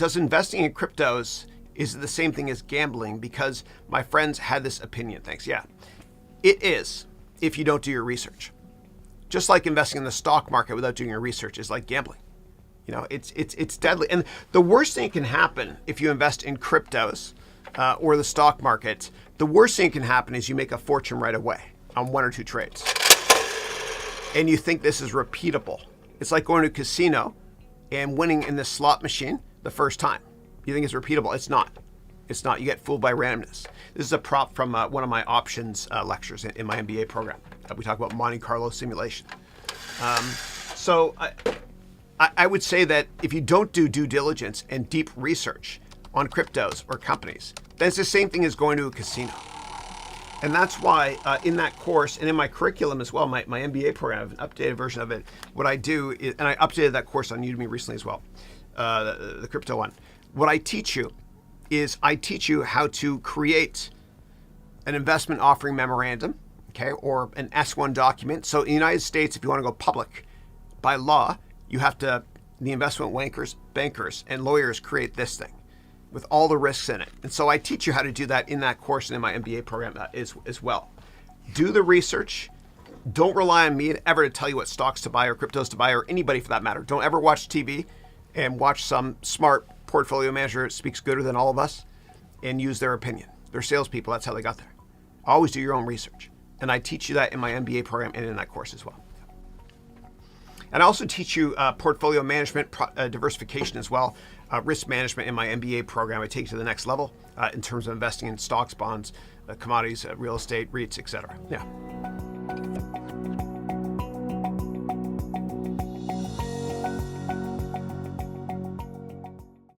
does investing in cryptos is the same thing as gambling because my friends had this opinion? Thanks. Yeah, it is if you don't do your research. Just like investing in the stock market without doing your research is like gambling. You know, it's deadly. And the worst thing that can happen if you invest in cryptos or the stock market, the worst thing that can happen is you make a fortune right away on 1 or 2 trades. And you think this is repeatable. It's like going to a casino and winning in the slot machine the first time. You think it's repeatable. It's not. It's not. You get fooled by randomness. This is a prop from one of my options lectures in my MBA program. We talk about Monte Carlo simulation. So I would say that if you don't do due diligence and deep research on cryptos or companies, then it's the same thing as going to a casino. And that's why in that course and in my curriculum as well, my MBA program, I have an updated version of it. What I do is, and I updated that course on Udemy recently as well, the crypto one. What I teach you is I teach you how to create an investment offering memorandum, okay, or an S1 document. So in the United States, if you want to go public, by law, you have to, the investment bankers, and lawyers create this thing with all the risks in it. And so I teach you how to do that in that course and in my MBA program as well. Do the research. Don't rely on me ever to tell you what stocks to buy or cryptos to buy or anybody for that matter. Don't ever watch TV and watch some smart portfolio manager that speaks gooder than all of us and use their opinion. They're salespeople. That's how they got there. Always do your own research. And I teach you that in my MBA program and in that course as well. And I also teach you portfolio management, diversification as well, risk management in my MBA program. I take you to the next level in terms of investing in stocks, bonds, commodities, real estate, REITs, etc. Yeah.